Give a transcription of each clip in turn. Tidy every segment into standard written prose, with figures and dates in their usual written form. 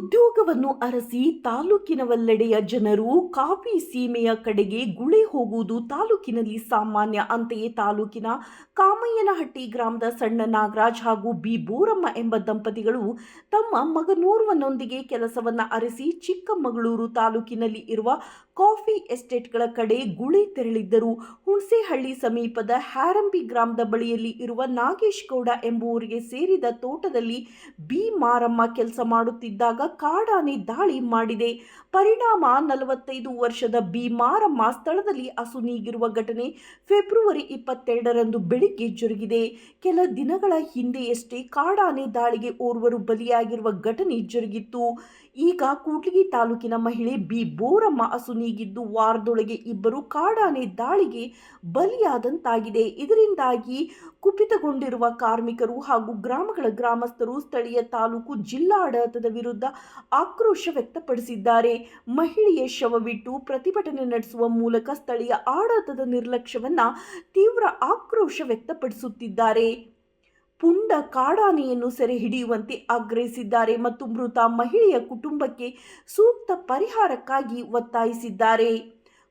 ಉದ್ಯೋಗವನ್ನು ಅರಸಿ ತಾಲೂಕಿನವೆಲ್ಲೆಡೆಯ ಜನರು ಕಾಫಿ ಸೀಮೆಯ ಕಡೆಗೆ ಗುಳೆ ಹೋಗುವುದು ತಾಲೂಕಿನಲ್ಲಿ ಸಾಮಾನ್ಯ. ಅಂತೆಯೇ ತಾಲೂಕಿನ ಕಾಮಯ್ಯನಹಟ್ಟಿ ಗ್ರಾಮದ ಸಣ್ಣ ನಾಗರಾಜ್ ಹಾಗೂ ಬಿ ಬೋರಮ್ಮ ಎಂಬ ದಂಪತಿಗಳು ತಮ್ಮ ಮಗನೋರ್ವನೊಂದಿಗೆ ಕೆಲಸವನ್ನ ಅರಸಿ ಚಿಕ್ಕಮಗಳೂರು ತಾಲೂಕಿನಲ್ಲಿ ಇರುವ ಕಾಫಿ ಎಸ್ಟೇಟ್ಗಳ ಕಡೆ ಗುಳೆ ತೆರಳಿದ್ದರು. ಹುಣಸೇಹಳ್ಳಿ ಸಮೀಪದ ಹ್ಯಾರಂಬಿ ಗ್ರಾಮದ ಬಳಿಯಲ್ಲಿ ಇರುವ ನಾಗೇಶ್ ಗೌಡ ಎಂಬುವರಿಗೆ ಸೇರಿದ ತೋಟದಲ್ಲಿ ಬಿ ಮಾರಮ್ಮ ಕೆಲಸ ಮಾಡುತ್ತಿದ್ದಾಗ ಕಾಡಾನೆ ದಾಳಿ ಮಾಡಿದೆ. ಪರಿಣಾಮ 45 ವರ್ಷದ ಬಿ ಮಾರಮ್ಮ ಸ್ಥಳದಲ್ಲಿ ಅಸುನೀಗಿರುವ ಘಟನೆ ಫೆಬ್ರವರಿ 22ರಂದು ಬೆಳಿಗ್ಗೆ ಜರುಗಿದೆ. ಕೆಲ ದಿನಗಳ ಹಿಂದೆಯಷ್ಟೇ ಕಾಡಾನೆ ದಾಳಿಗೆ ಓರ್ವರು ಬಲಿಯಾಗಿರುವ ಘಟನೆ ಜರುಗಿತ್ತು. ಈಗ ಕೂಡ್ಲಿಗಿ ತಾಲೂಕಿನ ಮಹಿಳೆ ಬಿ ಬೋರಮ್ಮ ಅಸುನೀಗಿದ್ದು ವಾರದೊಳಗೆ ಇಬ್ಬರು ಕಾಡಾನೆ ದಾಳಿಗೆ ಬಲಿಯಾದಂತಾಗಿದೆ. ಇದರಿಂದಾಗಿ ಕುಪಿತಗೊಂಡಿರುವ ಕಾರ್ಮಿಕರು ಹಾಗೂ ಗ್ರಾಮಗಳ ಗ್ರಾಮಸ್ಥರು ಸ್ಥಳೀಯ ತಾಲೂಕು ಜಿಲ್ಲಾಡಳಿತದ ವಿರುದ್ಧ ಆಕ್ರೋಶ ವ್ಯಕ್ತಪಡಿಸಿದ್ದಾರೆ. ಮಹಿಳೆಯ ಶವವಿಟ್ಟು ಪ್ರತಿಭಟನೆ ನಡೆಸುವ ಮೂಲಕ ಸ್ಥಳೀಯ ಆಡಳಿತದ ನಿರ್ಲಕ್ಷ್ಯವನ್ನ ತೀವ್ರ ಆಕ್ರೋಶ ವ್ಯಕ್ತಪಡಿಸುತ್ತಿದ್ದಾರೆ. ಪುಂಡ ಕಾಡಾನೆಯನ್ನು ಸೆರೆ ಹಿಡಿಯುವಂತೆ ಆಗ್ರಹಿಸಿದ್ದಾರೆ ಮತ್ತು ಮೃತ ಮಹಿಳೆಯ ಕುಟುಂಬಕ್ಕೆ ಸೂಕ್ತ ಪರಿಹಾರಕ್ಕಾಗಿ ಒತ್ತಾಯಿಸಿದ್ದಾರೆ.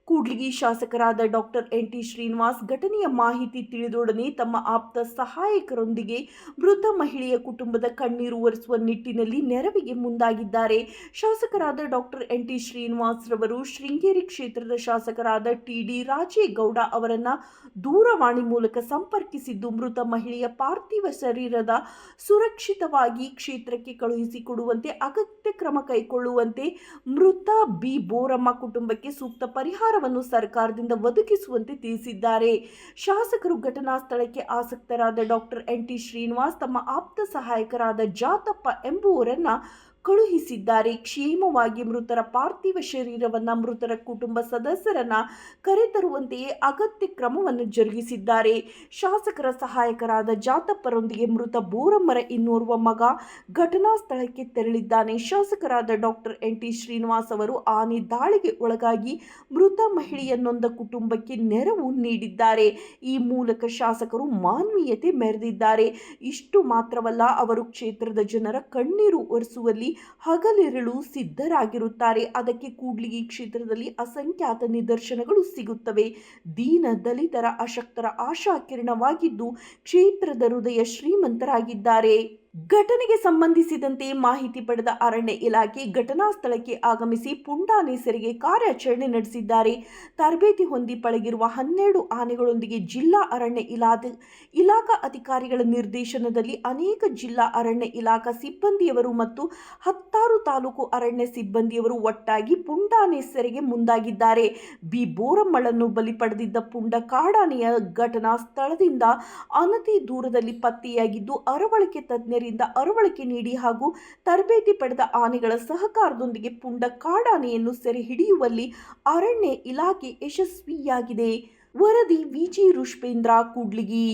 ಕೂಡ್ಲಿಗಿ ಶಾಸಕರಾದ ಡಾಕ್ಟರ್ ಎನ್.ಟಿ. ಶ್ರೀನಿವಾಸ್ ಘಟನೆಯ ಮಾಹಿತಿ ತಿಳಿದೊಡನೆ ತಮ್ಮ ಆಪ್ತ ಸಹಾಯಕರೊಂದಿಗೆ ಮೃತ ಮಹಿಳೆಯ ಕುಟುಂಬದ ಕಣ್ಣೀರು ಒರೆಸುವ ನಿಟ್ಟಿನಲ್ಲಿ ನೆರವಿಗೆ ಮುಂದಾಗಿದ್ದಾರೆ. ಶಾಸಕರಾದ ಡಾಕ್ಟರ್ ಎನ್.ಟಿ. ಶ್ರೀನಿವಾಸ್ ರವರು ಶೃಂಗೇರಿ ಕ್ಷೇತ್ರದ ಶಾಸಕರಾದ ಟಿ.ಡಿ. ರಾಜೇಗೌಡ ಅವರನ್ನ ದೂರವಾಣಿ ಮೂಲಕ ಸಂಪರ್ಕಿಸಿದ್ದು ಮೃತ ಮಹಿಳೆಯ ಪಾರ್ಥಿವ ಶರೀರದ ಸುರಕ್ಷಿತವಾಗಿ ಕ್ಷೇತ್ರಕ್ಕೆ ಕಳುಹಿಸಿಕೊಡುವಂತೆ ಅಗತ್ಯ ಕ್ರಮ ಕೈಗೊಳ್ಳುವಂತೆ ಮೃತ ಬಿ ಬೋರಮ್ಮ ಕುಟುಂಬಕ್ಕೆ ಸೂಕ್ತ ಪರಿಹಾರ ಸರ್ಕಾರದಿಂದ ಒದಗಿಸುವಂತೆ ತಿಳಿಸಿದ್ದಾರೆ. ಶಾಸಕರು ಘಟನಾ ಸ್ಥಳಕ್ಕೆ ಆಸಕ್ತರಾದ ಡಾಕ್ಟರ್ ಎನ್.ಟಿ. ಶ್ರೀನಿವಾಸ್ ತಮ್ಮ ಆಪ್ತ ಸಹಾಯಕರಾದ ಜಾತಪ್ಪ ಎಂಬುವರನ್ನ ಕಳುಹಿಸಿದ್ದಾರೆ. ಕ್ಷೇಮವಾಗಿ ಮೃತರ ಪಾರ್ಥಿವ ಶರೀರವನ್ನ ಮೃತರ ಕುಟುಂಬ ಸದಸ್ಯರನ್ನ ಕರೆತರುವಂತೆಯೇ ಅಗತ್ಯ ಕ್ರಮವನ್ನು ಜರುಗಿಸಿದ್ದಾರೆ. ಶಾಸಕರ ಸಹಾಯಕರಾದ ಜಾತಪ್ಪರೊಂದಿಗೆ ಮೃತ ಬೋರಮ್ಮರ ಇನ್ನೋರ್ವ ಮಗ ಘಟನಾ ಸ್ಥಳಕ್ಕೆ ತೆರಳಿದ್ದಾನೆ. ಶಾಸಕರಾದ ಡಾಕ್ಟರ್ ಎನ್.ಟಿ. ಶ್ರೀನಿವಾಸ್ ಅವರು ಆನೆ ದಾಳಿಗೆ ಒಳಗಾಗಿ ಮೃತ ಮಹಿಳೆಯ ನೊಂದ ಕುಟುಂಬಕ್ಕೆ ನೆರವು ನೀಡಿದ್ದಾರೆ. ಈ ಮೂಲಕ ಶಾಸಕರು ಮಾನವೀಯತೆ ಮೆರೆದಿದ್ದಾರೆ. ಇಷ್ಟು ಮಾತ್ರವಲ್ಲ, ಅವರು ಕ್ಷೇತ್ರದ ಜನರ ಕಣ್ಣೀರು ಒರೆಸುವಲ್ಲಿ ಹಗಲಿರುಳು ಸಿದ್ಧರಾಗಿರುತ್ತಾರೆ. ಅದಕ್ಕೆ ಕೂಡ್ಲಿಗಿ ಕ್ಷೇತ್ರದಲ್ಲಿ ಅಸಂಖ್ಯಾತ ನಿದರ್ಶನಗಳು ಸಿಗುತ್ತವೆ. ದೀನ ದಲಿತರ ಅಶಕ್ತರ ಆಶಾಕಿರಣವಾಗಿದ್ದು ಕ್ಷೇತ್ರದ ಹೃದಯ ಶ್ರೀಮಂತರಾಗಿದ್ದಾರೆ. ಘಟನೆಗೆ ಸಂಬಂಧಿಸಿದಂತೆ ಮಾಹಿತಿ ಪಡೆದ ಅರಣ್ಯ ಇಲಾಖೆ ಘಟನಾ ಸ್ಥಳಕ್ಕೆ ಆಗಮಿಸಿ ಪುಂಡಾನೆ ಸೆರೆಗೆ ಕಾರ್ಯಾಚರಣೆ ನಡೆಸಿದ್ದಾರೆ. ತರಬೇತಿ ಹೊಂದಿ ಪಳಗಿರುವ 12 ಆನೆಗಳೊಂದಿಗೆ ಜಿಲ್ಲಾ ಅರಣ್ಯ ಇಲಾಖಾ ಅಧಿಕಾರಿಗಳ ನಿರ್ದೇಶನದಲ್ಲಿ ಅನೇಕ ಜಿಲ್ಲಾ ಅರಣ್ಯ ಇಲಾಖಾ ಸಿಬ್ಬಂದಿಯವರು ಮತ್ತು 16 ತಾಲೂಕು ಅರಣ್ಯ ಸಿಬ್ಬಂದಿಯವರು ಒಟ್ಟಾಗಿ ಪುಂಡಾನೆ ಸೆರೆಗೆ ಮುಂದಾಗಿದ್ದಾರೆ. ಬಿ ಬೋರಮ್ಮಳನ್ನು ಬಲಿ ಪಡೆದಿದ್ದ ಪುಂಡ ಕಾಡಾನೆಯ ಘಟನಾ ಸ್ಥಳದಿಂದ ಅನತಿ ದೂರದಲ್ಲಿ ಪತ್ತೆಯಾಗಿದ್ದು ಅರವಳಿಕೆ ತಜ್ಞರಿಂದ ಅರವಳಿಕೆ ನೀಡಿ ಹಾಗೂ ತರಬೇತಿ ಪಡೆದ ಆನೆಗಳ ಸಹಕಾರದೊಂದಿಗೆ ಪುಂಡ ಕಾಡಾನೆಯನ್ನು ಸೆರೆ ಹಿಡಿಯುವಲ್ಲಿ ಅರಣ್ಯ ಇಲಾಖೆ ಯಶಸ್ವಿಯಾಗಿದೆ. ವರದಿ ವಿಜಿ ರುಷ್ಪೇಂದ್ರ, ಕೂಡ್ಲಿಗಿ.